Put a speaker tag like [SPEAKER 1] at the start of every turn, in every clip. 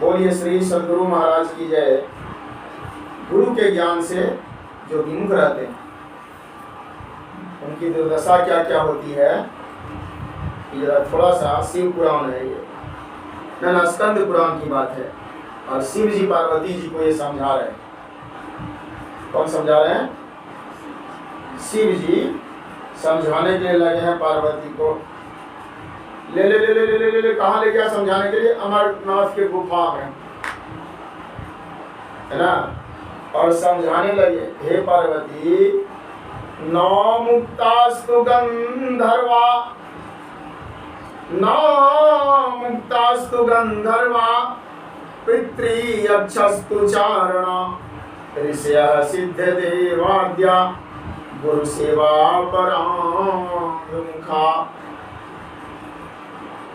[SPEAKER 1] बोलिए श्री सद्गुरु महाराज की जय। गुरु के ज्ञान से जो विमुख रहते हैं उनकी दुर्दशा क्या क्या होती है, ये थोड़ा सा शिव पुराण है, ये ना स्कंद पुराण की बात है। और शिव जी पार्वती जी को ये समझा रहे हैं। कौन समझा रहे हैं? शिव जी समझाने के लिए लगे हैं पार्वती को। ले ले ले ले ले ले ले, ले कहाँ ले गया समझाने के लिए? अमरनाथ के गुफा में, है ना। और समझाने लगे, हे पार्वती, नौ मुक्तास्तु गंधर्वा, नौ मुक्तास्तु गंधर्वा, पितृ यक्षस्तु चारणा, ऋषयः सिद्ध देवाद्या, गुरु सेवा परामुखा।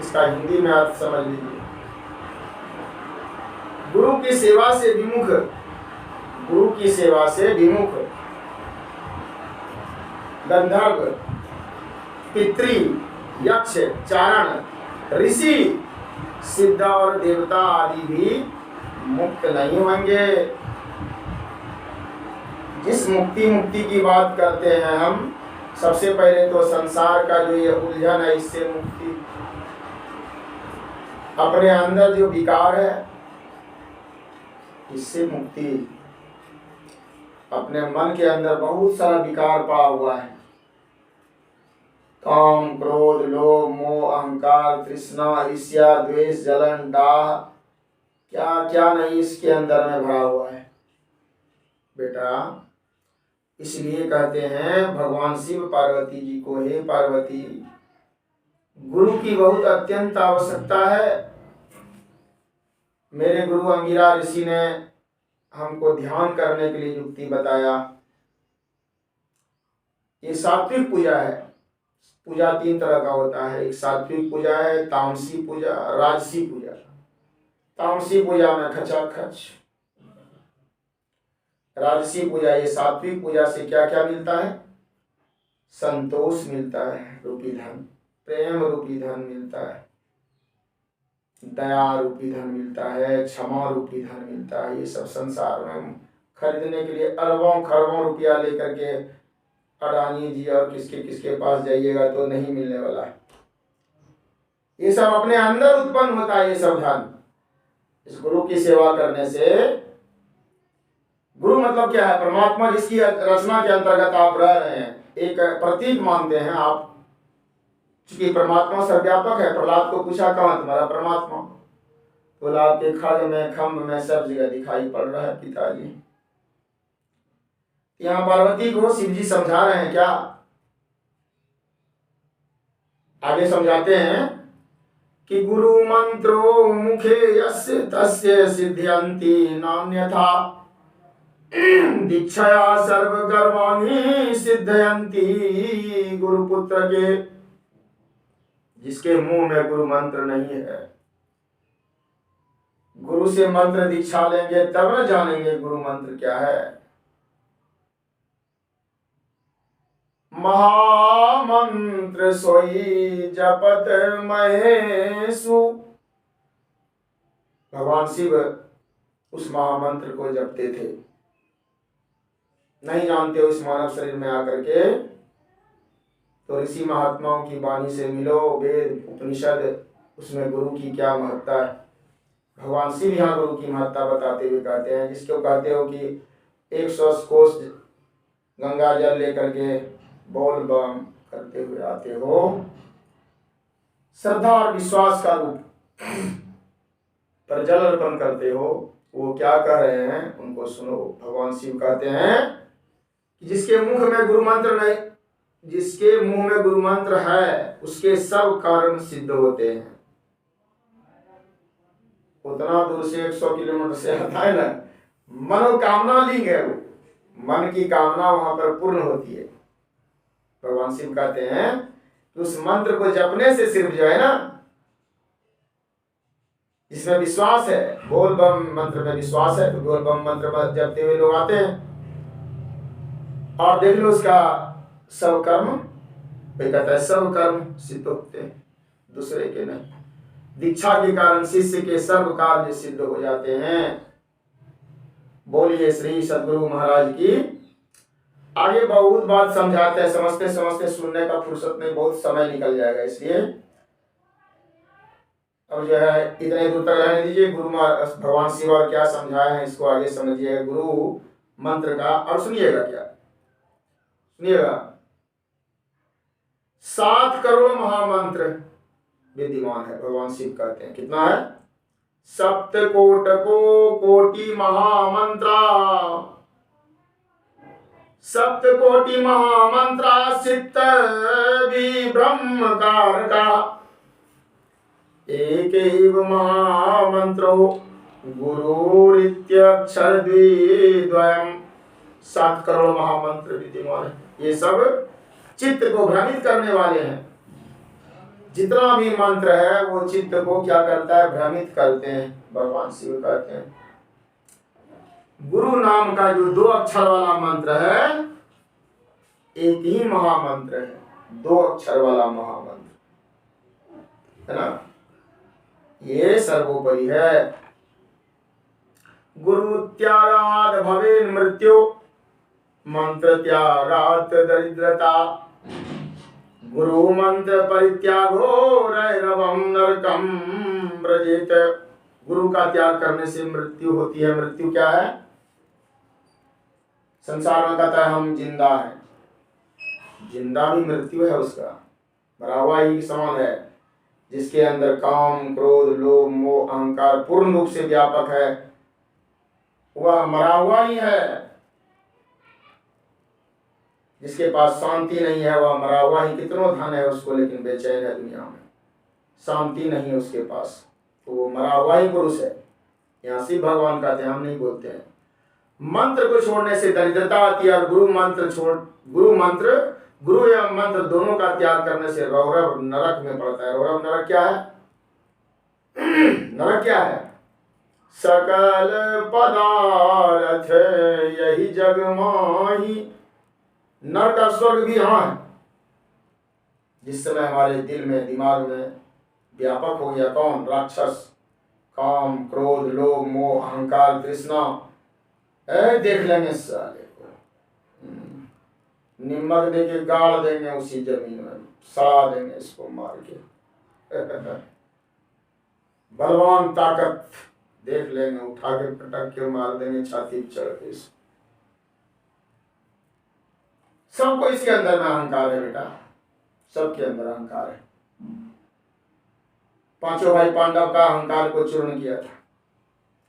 [SPEAKER 1] इसका हिंदी में अर्थ समझ लीजिए। गुरु की सेवा से विमुख, गुरु की सेवा से विमुख गंधर्व, पितृ, यक्ष, चारण, ऋषि, सिद्ध और देवता आदि भी मुक्त नहीं होंगे। जिस मुक्ति की बात करते हैं हम, सबसे पहले तो संसार का जो ये उलझन है, इससे मुक्ति, अपने अंदर जो विकार है इससे मुक्ति। अपने मन के अंदर बहुत सारा विकार पा हुआ है, काम, क्रोध, लोभ, मोह, अहंकार, तृष्णा, ईर्ष्या, द्वेष, जलन, डाह, क्या क्या नहीं इसके अंदर में भरा हुआ है बेटा। इसलिए कहते हैं भगवान शिव पार्वती जी को, हे पार्वती, गुरु की बहुत अत्यंत आवश्यकता है। मेरे गुरु अंगिरा ऋषि ने हमको ध्यान करने के लिए युक्ति बताया। ये सात्विक पूजा है। पूजा 3 तरह का होता है। एक सात्विक पूजा है, तामसी पूजा, राजसी पूजा। तामसी पूजा में खचाखच, राजसी पूजा, ये सात्विक पूजा से क्या क्या मिलता है? संतोष मिलता है, रूपी धन, प्रेम रूपी धन मिलता है, दया रूपी धन मिलता है, क्षमा रूपी धन मिलता है। ये सब संसार में खरीदने के लिए अरबों खरबों रुपया लेकर के अडानी जी और किसके किसके पास जाइएगा तो नहीं मिलने वाला है। ये सब अपने अंदर उत्पन्न होता है, ये सब धन। इस गुरु की सेवा करने से, गुरु मतलब क्या है? परमात्मा जिसकी रचना के अंतर्गत आप रह रहे हैं, एक प्रतीक मानते हैं आप, क्योंकि परमात्मा सर्वव्यापक है। प्रहलाद को पूछा, कहाँ तुम्हारा परमात्मा? बोला, आपके खड़ में, खम्भ में, सब जगह दिखाई पड़ रहा है पिताजी। यहाँ पार्वती को शिव जी समझा रहे हैं क्या? आगे समझाते हैं कि गुरु मंत्रो मुखे यस्य तस्य सिद्ध्यन्ति नान्यथा, दीक्षया सर्व कर्माणि सिद्धयन्ति। गुरुपुत्र के, जिसके मुंह में गुरु मंत्र नहीं है, गुरु से मंत्र दीक्षा लेंगे तब न जानेंगे गुरु मंत्र क्या है। महामंत्र सोई जपत महेशु। भगवान शिव उस महामंत्र को जपते थे। नहीं जानते उस मानव शरीर में आकर के, तो ऋषि महात्माओं की वाणी से मिलो, वेद उपनिषद, उसमें गुरु की क्या महत्ता है। भगवान शिव यहाँ गुरु की महत्ता बताते हुए कहते हैं, जिसको कहते हो कि 100 कोस गंगा जल लेकर के बोल बम करते हुए आते हो, श्रद्धा और विश्वास का रूप पर जल अर्पण करते हो, वो क्या कह रहे हैं उनको सुनो। भगवान शिव कहते हैं कि जिसके मुख में गुरु मंत्र नहीं, जिसके मुंह में गुरु मंत्र है, उसके सब कर्म सिद्ध होते हैं। उतना दूर से 100 किलोमीटर से आता है ना, मनोकामना लिंग है वो, मन की कामना वहां पर पूर्ण होती है। भगवान शिव कहते हैं कि उस मंत्र को जपने से सिर्फ जो है ना, जिसमें विश्वास है, बोल बम मंत्र में विश्वास है, तो बोल बम मंत्र जपते हुए लोग आते हैं और देख लो उसका सब कर्म, कहता है सब कर्म सिद्ध होते हैं, दूसरे के नहीं। दीक्षा के कारण शिष्य के सर्व कार्य सिद्ध हो जाते हैं। बोलिए श्री सद्गुरु महाराज की। आगे बहुत बात समझाते हैं, समझते समझते सुनने का फुर्सत में बहुत समय निकल जाएगा, इसलिए अब जो है इतने दूर तक रहने दीजिए। भगवान शिव और क्या समझाए हैं इसको आगे समझिएगा। गुरु मंत्र का और सुनिएगा, क्या सुनिएगा। 7 करोड़ महामंत्र विद्यमान है, भगवान शिव कहते हैं। कितना है? सप्त कोटको कोटि महामंत्रा, सप्त कोटि महामंत्रा सिद्ध भी ब्रह्म कारका, एकैव महामंत्रो गुरुरित्यक्षर द्वयम्। 7 करोड़ महामंत्र विद्यमान है। ये सब चित्त को भ्रमित करने वाले हैं। जितना भी मंत्र है वो चित्त को क्या करता है? भ्रमित करते हैं। भगवान शिव कहते हैं गुरु नाम का जो 2 अक्षर वाला मंत्र है, एक ही महामंत्र है, 2 अक्षर वाला महामंत्र है ना, ये सर्वोपरि है। गुरु त्यागाद भवे मृत्यु, मंत्र त्यागात दरिद्रता, गुरु मंत्र परित्यागो रैरवम नरकम व्रजेत। गुरु का त्याग करने से मृत्यु होती है। मृत्यु क्या है? संसार में कहता है हम जिंदा हैं, जिंदा भी मृत्यु है उसका, मरा हुआ ही समान है। जिसके अंदर काम क्रोध लोभ मोह अहंकार पूर्ण रूप से व्यापक है, वह मरा हुआ ही है। जिसके पास शांति नहीं है वह मरा हुआ ही। कितनों धन है उसको लेकिन बेचैन है दुनिया में, शांति नहीं है उसके पास, तो वो मरा हुआ ही पुरुष है। यहाँ शिव भगवान कहते हैं, हम नहीं बोलते हैं। मंत्र को छोड़ने से दरिद्रता आती है, और गुरु एवं मंत्र दोनों का त्याग करने से रौरव नरक में पड़ता है। रौरव नरक क्या है? नरक क्या है? सकल पदार्थ यही जग माही। नरक का स्वर्ग भी यहाँ है। जिस समय हमारे दिल में दिमाग में व्यापक हो गया कौन? राक्षस, काम क्रोध लोभ मोह अहंकार तृष्णा, देख लेंगे साले को, निमक देके गाड़ देंगे उसी जमीन में, सड़ा देंगे इसको मार के। बलवान ताकत देख लेंगे, उठा के पटक के मार देंगे छाती पे चढ़ के। सबको इसके अंदर में अहंकार है बेटा, सबके अंदर अहंकार है। 5 भाई पांडव का अहंकार को चूर्ण किया था।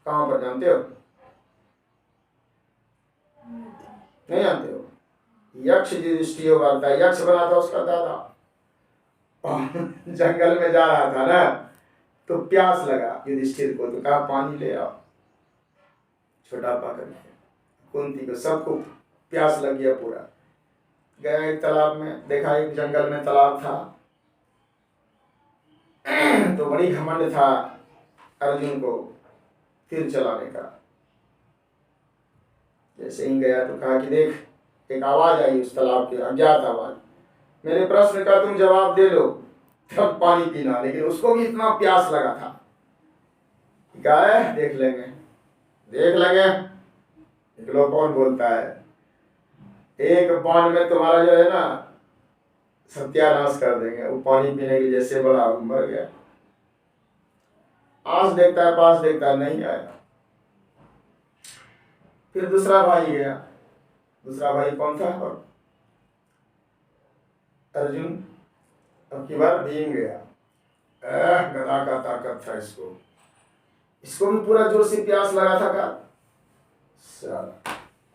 [SPEAKER 1] कहां पर जानते हो? नहीं जानते हो? यक्ष युधिष्ठिर वाला, यक्ष बना था उसका दादा। जंगल में जा रहा था ना, तो प्यास लगा युधिष्ठिर को, तो कहा पानी ले आओ। छोटा पाकर कुंती को, सबको प्यास लग गया पूरा। गया एक तालाब में, देखा एक जंगल में तालाब था, तो बड़ी घमंड था अर्जुन को तीर चलाने का। जैसे ही गया तो कहा कि देख, एक आवाज आई उस तालाब की, अज्ञात आवाज, मेरे प्रश्न का तुम जवाब दे लो तब पानी पीना। लेकिन उसको भी इतना प्यास लगा था, क्या है देख लेंगे, देख लेंगे, निकलो कौन बोलता है। एक पान में तुम्हारा जो है ना सत्यानाश कर देंगे। वो पानी पीने के जैसे बड़ा मर गया। आस देखता है, पास देखता है, नहीं आया। फिर दूसरा भाई गया। दूसरा भाई कौन था? अर्जुन। अब की बार भीम गया। गदा का ताकत था इसको, इसको भी पूरा जोर से प्यास लगा था का।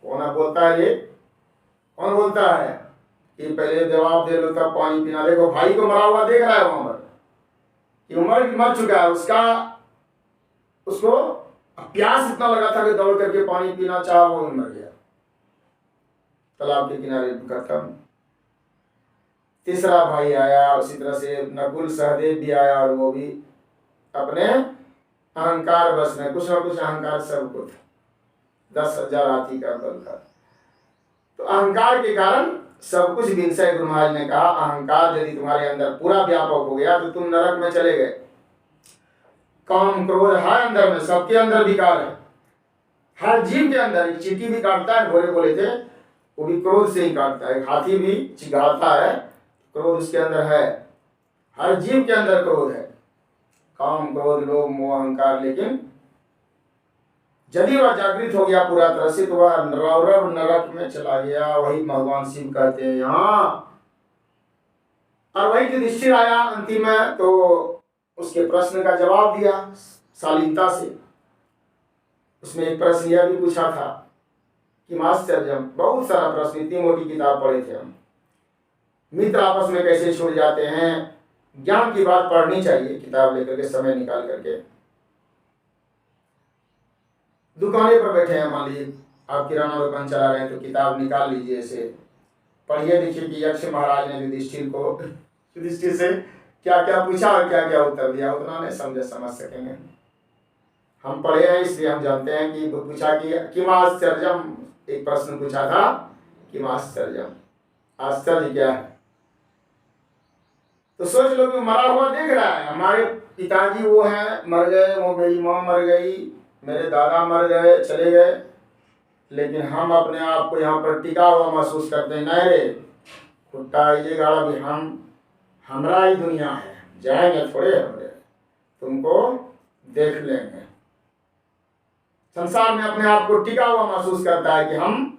[SPEAKER 1] कौन बोलता है ये? कौन बोलता है कि पहले जवाब दे लो तब पानी पीना? देखो भाई को मरा हुआ देख रहा है वहां पर, कि मर चुका है उसका, उसको प्यास इतना लगा था कि दौड़ करके पानी पीना चाहा, वो मर गया तालाब के किनारे खत्म। तीसरा भाई आया, उसी तरह से नकुल सहदेव भी आया, और वो भी अपने अहंकार बस में, कुछ ना कुछ अहंकार सबको था। 10,000 हाथी का बल था। तो अहंकार के कारण सब कुछ विंशय गुरु महाराज ने कहा, अहंकार यदि तुम्हारे अंदर पूरा व्यापक हो गया तो तुम नरक में चले गए। काम क्रोध है अंदर में, सबके अंदर विकार है, हर जीव के अंदर। एक चींटी भी काटता है, घोड़े बोले थे, वो भी क्रोध से ही काटता है। हाथी भी चिघाड़ता है, क्रोध उसके अंदर है। हर जीव के अंदर क्रोध है, काम क्रोध लोभ मोह अहंकार। लेकिन यदि वह जागृत हो गया पूरा तरह से, तो वह रौरव नरक में चला गया। वही भगवान शिव कहते हैं यहाँ। और वही युधिष्ठिर आया अंतिम में, तो उसके प्रश्न का जवाब दिया शालीनता से। उसमें एक प्रश्न यह भी पूछा था कि आश्चर्यम, बहुत सारा प्रश्न, इतनी मोटी किताब पढ़े थे हम। मित्र आपस में कैसे छूट जाते हैं, ज्ञान की बात पढ़नी चाहिए किताब लेकर के, समय निकाल करके। दुकाने पर बैठे हैं, मान लीजिए आप किराना दुकान चला रहे हैं, तो किताब निकाल लीजिए, ऐसे पढ़िए, देखिए कि यक्ष महाराज ने युधिष्ठिर से क्या क्या पूछा और क्या क्या उत्तर दिया। उतना नहीं समझ सकेंगे। हम पढ़े हैं इसलिए हम जानते हैं कि पूछा कि किम आश्चर्यम, एक प्रश्न पूछा था, किम आश्चर्यम, आश्चर्य क्या है। तो सोच लो कि मरा हुआ देख रहा है, हमारे पिताजी वो हैं, मर गए, वो मेरी माँ मर गई, मेरे दादा मर गए, चले गए, लेकिन हम अपने आप को यहाँ पर टिका हुआ महसूस करते हैं। नहीं रे, खुट्टा ये गाड़ा भी हमारा ही दुनिया है, जाएंगे थोड़े हमरे, तुमको देख लेंगे। संसार में अपने आप को टिका हुआ महसूस करता है कि हम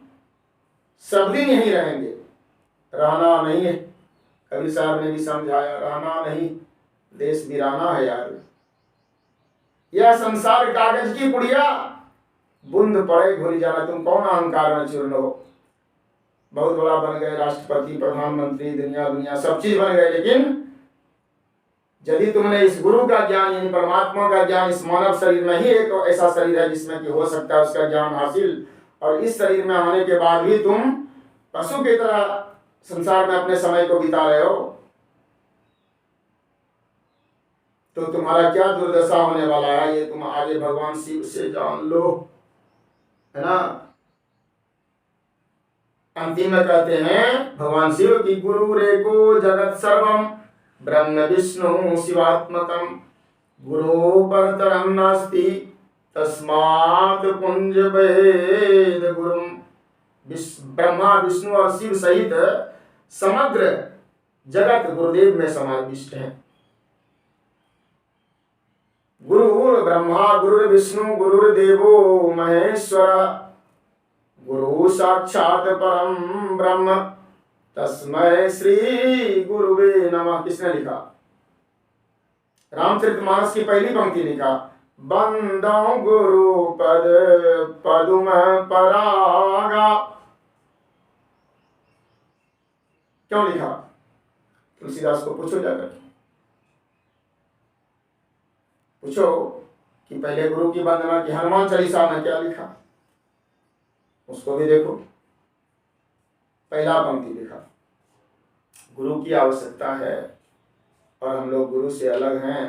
[SPEAKER 1] सब दिन यहीं रहेंगे, रहना नहीं है। कबीर साहब ने भी समझाया, रहना नहीं, देश वीराना है यार। यह संसार कागज की पुड़िया, बूंद पड़े घुल जाना। तुम कौन अहंकार में चूर्ण हो। बहुत बड़ा बन गए, राष्ट्रपति, प्रधानमंत्री, दुनिया सब चीज बन गए, लेकिन यदि तुमने इस गुरु का ज्ञान, यानी परमात्मा का ज्ञान, इस मानव शरीर में ही एक ऐसा शरीर है जिसमें कि हो सकता है उसका ज्ञान हासिल, और इस शरीर में आने के बाद भी तुम पशु की तरह संसार में अपने समय को बिता रहे हो, तो तुम्हारा क्या दुर्दशा होने वाला है, ये तुम आगे भगवान शिव से जान लो, है ना। अंतिम में कहते हैं भगवान शिव की, गुरु रेको जगत सर्वम ब्रह्म विष्णु शिवात्मकम, गुरु परतरम नास्ति तस्मात् पुंज भेद गुरुम। ब्रह्मा विष्णु और शिव सहित समग्र जगत गुरुदेव में समाविष्ट है। गुरु ब्रह्मा गुरु विष्णु गुरुर्देवो महेश्वर, गुरु साक्षात परम ब्रह्म तस्मै श्री गुरुवे नमः। किसने लिखा? रामचरितमानस की पहली पंक्ति लिखा, बंदो गुरु पद पदुम परागा। क्यों लिखा? तुलसीदास को पूछो जाकर, पूछो कि पहले गुरु की वंदना की। हनुमान चालीसा में क्या लिखा, उसको भी देखो। पहला पंक्ति लिखा, गुरु की आवश्यकता है, और हम लोग गुरु से अलग हैं,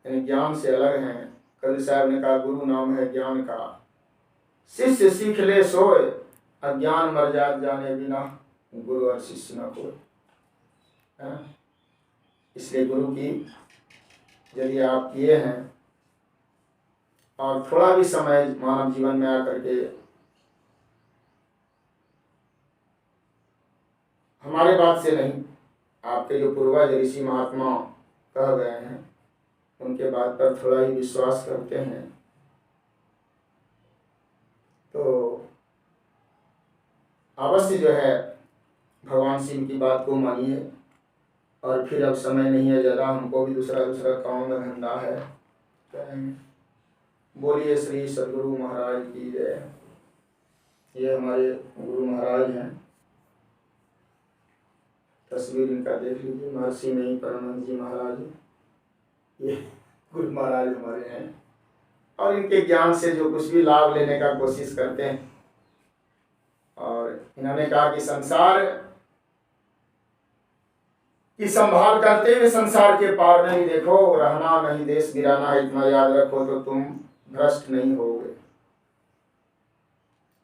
[SPEAKER 1] यानी ज्ञान से अलग हैं। कबीर साहब ने कहा, गुरु नाम है ज्ञान का, शिष्य सीख ले सोए, अज्ञान मर जाने बिना गुरु और शिष्य न कोई। इसलिए गुरु की यदि आप किए हैं, और थोड़ा भी समय मानव जीवन में आकर के हमारे बात से नहीं, आपके जो पूर्वज ऋषि महात्मा कह गए हैं, उनके बात पर थोड़ा ही विश्वास करते हैं, तो अवश्य जो है भगवान शिव की बात को मानिए। और फिर अब समय नहीं है ज़्यादा, हमको भी दूसरा काम में धंधा है। बोलिए श्री सद्गुरु महाराज की जय। ये हमारे गुरु महाराज हैं, तस्वीर इनका देख लीजिए, महर्षि नहीं परमानंद जी महाराज, ये गुरु महाराज हमारे हैं। और इनके ज्ञान से जो कुछ भी लाभ लेने का कोशिश करते हैं। और इन्होंने कहा कि संसार की संभाल करते हुए संसार के पार नहीं देखो, रहना नहीं देश गिराना है, इतना याद रखो तो तुम भ्रष्ट नहीं होगे,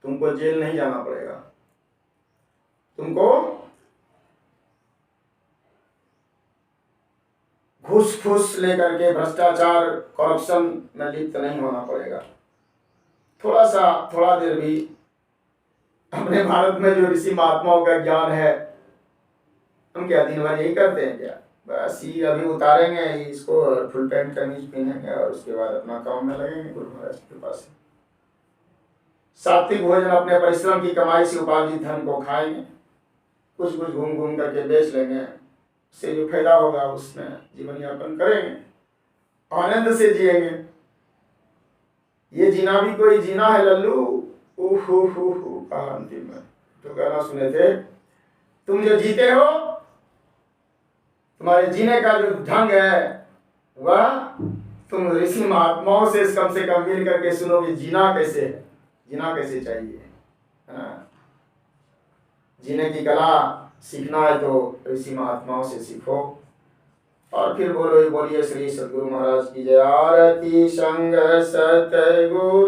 [SPEAKER 1] तुमको जेल नहीं जाना पड़ेगा, तुमको घूस फूस लेकर के भ्रष्टाचार करप्शन में लिप्त नहीं होना पड़ेगा। थोड़ा देर भी अपने भारत में जो ऋषि महात्माओं का ज्ञान है, हम क्या दिन भर यही करते हैं क्या? बस ये अभी उतारेंगे इसको और फुल पैंट कमीज पहनेंगे और उसके बाद अपना काम में लगेंगे गुरु महाराज के पास। सात्विक भोजन अपने परिश्रम की कमाई से उपार्जित धन को खाएंगे, कुछ घूम घूम करके बेच लेंगे, उससे जो फायदा होगा उसमें जीवन यापन करेंगे, आनंद से जिएंगे। ये जीना भी कोई जीना है लल्लू, कहा अंतिम में तो गाना सुने थे, तुम जो जीते हो, तुम्हारे जीने का जो ढंग है वह तुम ऋषि महात्माओं से कम मिल करके सुनोगे जीना कैसे है, जीना कैसे चाहिए, है ना। जीने की कला सीखना है तो ऋषि महात्माओं से सीखो। और फिर बोलिए श्री सद्गुरु महाराज की जय। आरती संग सतगुरु।